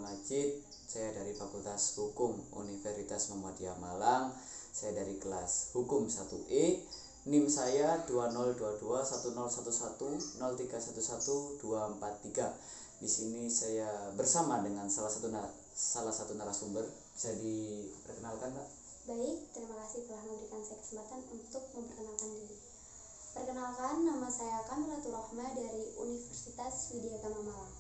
Majid. Saya dari Fakultas Hukum Universitas Muhammadiyah Malang. Saya dari kelas Hukum 1E. NIM saya 2022110103112343. Di sini saya bersama dengan salah satu narasumber. Bisa diperkenalkan, Pak? Baik, terima kasih telah memberikan saya kesempatan untuk memperkenalkan diri. Perkenalkan, nama saya Kamilatul Rohma dari Universitas Widyagama Malang.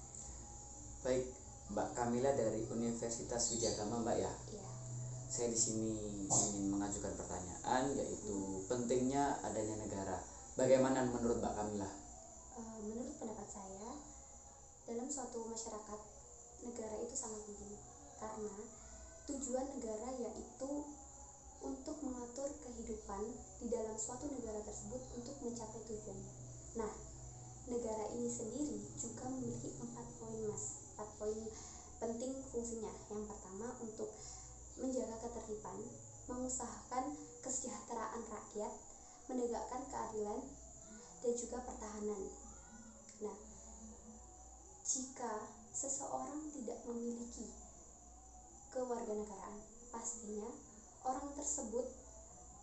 Baik, Mbak Kamila dari Universitas Widyagama, Mbak ya. Iya. Saya di sini ingin mengajukan pertanyaan, yaitu pentingnya adanya negara. Bagaimana menurut Mbak Kamila? Menurut pendapat saya, dalam suatu masyarakat, negara itu sangat penting karena tujuan negara yaitu untuk mengatur kehidupan di dalam suatu negara tersebut untuk mencapai tujuannya. Nah, negara ini sendiri juga memiliki 4 poin, Mas. 4 poin penting fungsinya. Yang pertama, untuk menjaga ketertiban, mengusahakan kesejahteraan rakyat, menegakkan keadilan, dan juga pertahanan. Nah, jika seseorang tidak memiliki kewarganegaraan, pastinya orang tersebut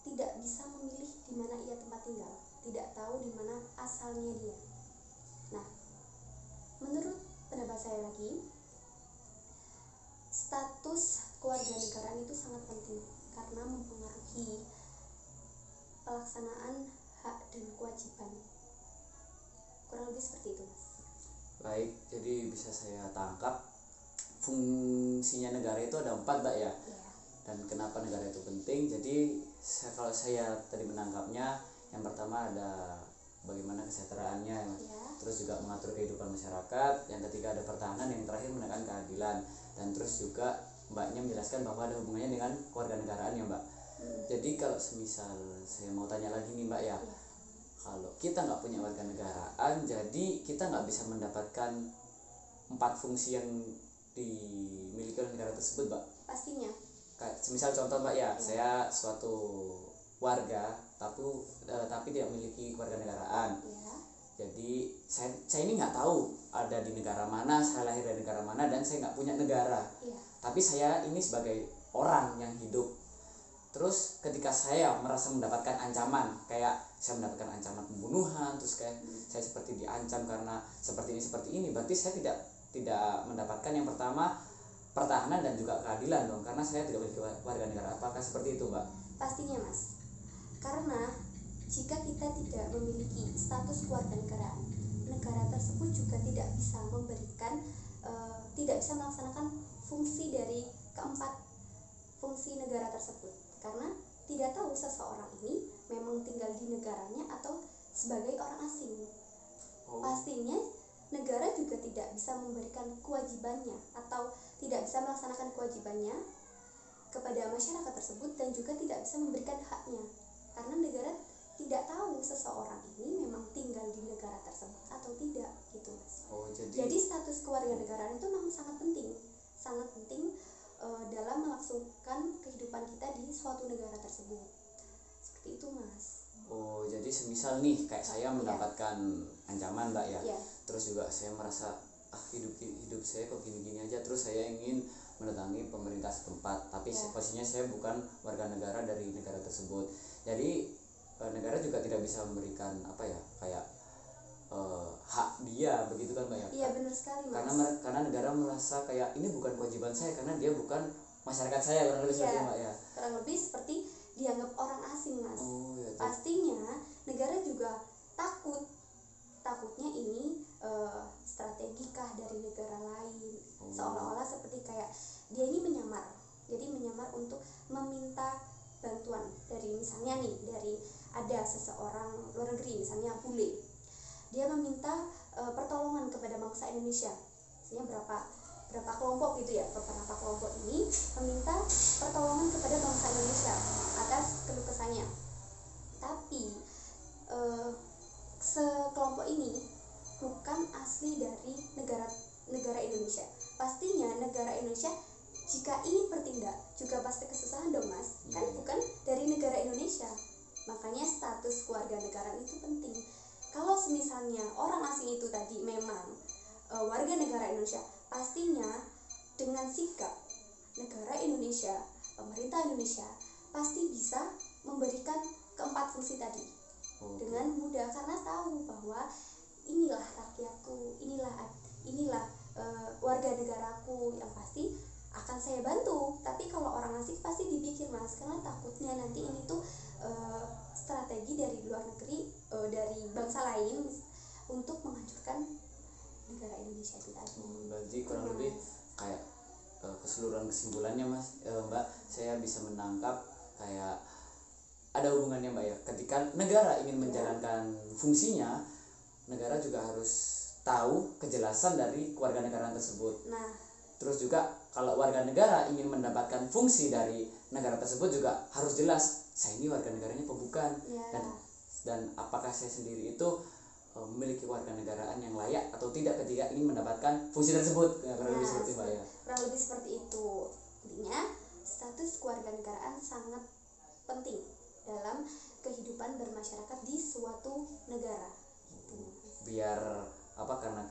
tidak bisa memilih di mana ia tempat tinggal, tidak tahu di mana asalnya dia. Nah, menurut pendapat saya lagi, status kewarganegaraan itu sangat penting karena mempengaruhi pelaksanaan hak dan kewajiban. Kurang lebih seperti itu, Mas. Baik, jadi bisa saya tangkap fungsinya negara itu ada 4, Mbak ya. Iya. Dan kenapa negara itu penting? Jadi kalau saya tadi menangkapnya, yang pertama ada bagaimana kesejahteraannya, Iya. terus juga mengatur kehidupan masyarakat, yang ketiga ada pertahanan, yang terakhir menegakkan keadilan, dan terus juga Mbaknya menjelaskan bahwa ada hubungannya dengan kewarganegaraan ya, Mbak. Jadi kalau semisal saya mau tanya lagi nih, Mbak ya, Iya. kalau kita nggak punya warganegaraan, jadi kita nggak bisa mendapatkan 4 fungsi yang dimiliki oleh negara tersebut, Mbak. Pastinya. Kayak semisal contoh, Mbak ya, saya suatu warga tapi tidak memiliki kewarganegaraan. Ya. Jadi saya ini nggak tahu ada di negara mana, saya lahir dari negara mana, dan saya nggak punya negara. Iya. Tapi saya ini sebagai orang yang hidup. Terus ketika saya merasa mendapatkan ancaman, kayak saya mendapatkan ancaman pembunuhan, terus kayak saya seperti diancam karena seperti ini, berarti saya tidak mendapatkan yang pertama pertahanan dan juga keadilan dong, karena saya tidak memiliki warga negara. Apakah seperti itu, Mbak? Pastinya, Mas. Karena jika kita tidak memiliki status kewarganegaraan, negara tersebut juga tidak bisa tidak bisa melaksanakan fungsi dari keempat fungsi negara tersebut, karena tidak tahu seseorang ini memang tinggal di negaranya atau sebagai orang asing. Pastinya negara juga tidak bisa memberikan kewajibannya atau tidak bisa melaksanakan kewajibannya kepada masyarakat tersebut, dan juga tidak bisa memberikan haknya karena negara tidak tahu seseorang ini memang tinggal di negara tersebut atau tidak, gitu, Mas. Jadi status kewarganegaraan itu memang sangat penting dalam melangsungkan kehidupan kita di suatu negara tersebut. Seperti itu, Mas. Jadi semisal nih kayak saya mendapatkan ancaman, Mbak ya. Iya. Terus juga saya merasa hidup saya kok gini-gini aja, terus saya ingin mendatangi pemerintah setempat, tapi posisinya saya bukan warga negara dari negara tersebut. Jadi negara juga tidak bisa memberikan kayak hak dia, begitu kan, Mbak ya? Iya, benar sekali, Mas. Karena negara merasa kayak ini bukan kewajiban saya karena dia bukan masyarakat saya, kurang lebih seperti itu, Mbak ya. Kurang lebih seperti dianggap orang asing, Mas. Ya, pastinya negara juga takutnya ini strategikah dari negara lain, seolah-olah seperti kayak dia ini menyamar untuk meminta bantuan dari ada seseorang luar negeri, misalnya bule, dia meminta pertolongan kepada bangsa Indonesia, misalnya berapa kelompok gitu ya, beberapa kelompok ini meminta pertolongan kepada bangsa Indonesia atas keluh kesahnya. Tapi sekelompok ini bukan asli dari negara Indonesia. Pastinya negara Indonesia jika ingin bertindak juga pasti kesusahan dong, Mas. Kan bukan dari negara Indonesia. Makanya status kewarganegaraan itu penting. Kalau misalnya orang asing itu tadi memang warga negara Indonesia, pastinya dengan sikap negara Indonesia, pemerintah Indonesia pasti bisa memberikan keempat fungsi tadi dengan mudah, karena tahu bahwa inilah rakyatku, inilah warga negaraku yang pasti akan saya bantu. Tapi kalau orang asing pasti dipikir Mas, karena takutnya nanti ini tuh strategi dari luar negeri, dari bangsa lain untuk menghancurkan negara Indonesia itu tadi. Berarti kurang lebih kayak keseluruhan kesimpulannya Mas, Mbak, saya bisa menangkap kayak ada hubungannya Mbak ya, ketika negara ingin menjalankan fungsinya, negara juga harus tahu kejelasan dari warga negara tersebut. Nah, terus juga kalau warga negara ingin mendapatkan fungsi dari negara tersebut juga harus jelas saya ini warga negaranya apa bukan, dan apakah saya sendiri itu memiliki warga negaraan yang layak atau tidak ketika ingin mendapatkan fungsi tersebut. Kurang lebih seperti Mbak ya. Kurang lebih seperti itu. Intinya status kewarganegaraan sangat penting dalam kehidupan bermasyarakat di suatu negara. Biar karena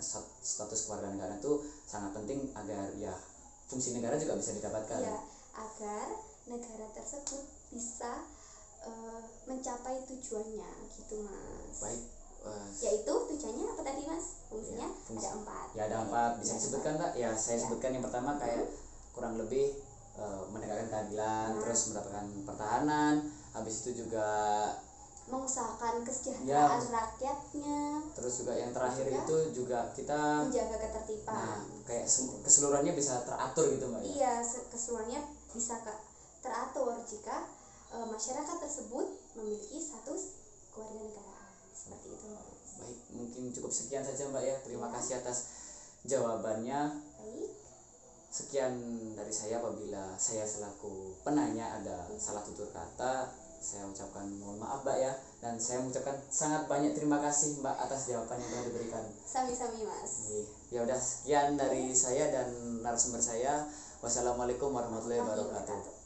status kewarganegaraan itu sangat penting agar ya fungsi negara juga bisa didapatkan. Ya, agar negara tersebut bisa mencapai tujuannya gitu Mas. Baik. Yaitu tujuannya apa tadi Mas? Fungsinya ada 4. Ya ada 4. Bisa disebutkan Kak? Ya saya sebutkan yang pertama kayak kurang lebih menegakkan keadilan, terus mendapatkan pertahanan, habis itu juga mengusahakan kesejahteraan rakyatnya. Terus juga yang terakhir itu juga kita menjaga ketertiban. Nah, kayak keseluruhannya bisa teratur gitu Mbak. Iya, keseluruhannya bisa teratur jika masyarakat tersebut memiliki status kewarganegaraan. Seperti itu. Baik, mungkin cukup sekian saja Mbak ya. Terima kasih atas jawabannya. Baik. Sekian dari saya. Apabila saya selaku penanya ada salah tutur kata, saya ucapkan mohon maaf Mbak ya, dan saya mengucapkan sangat banyak terima kasih Mbak atas jawaban yang telah diberikan. Sami-sami Mas. Ya udah, sekian dari saya dan narasumber saya. Wassalamualaikum warahmatullahi wabarakatuh.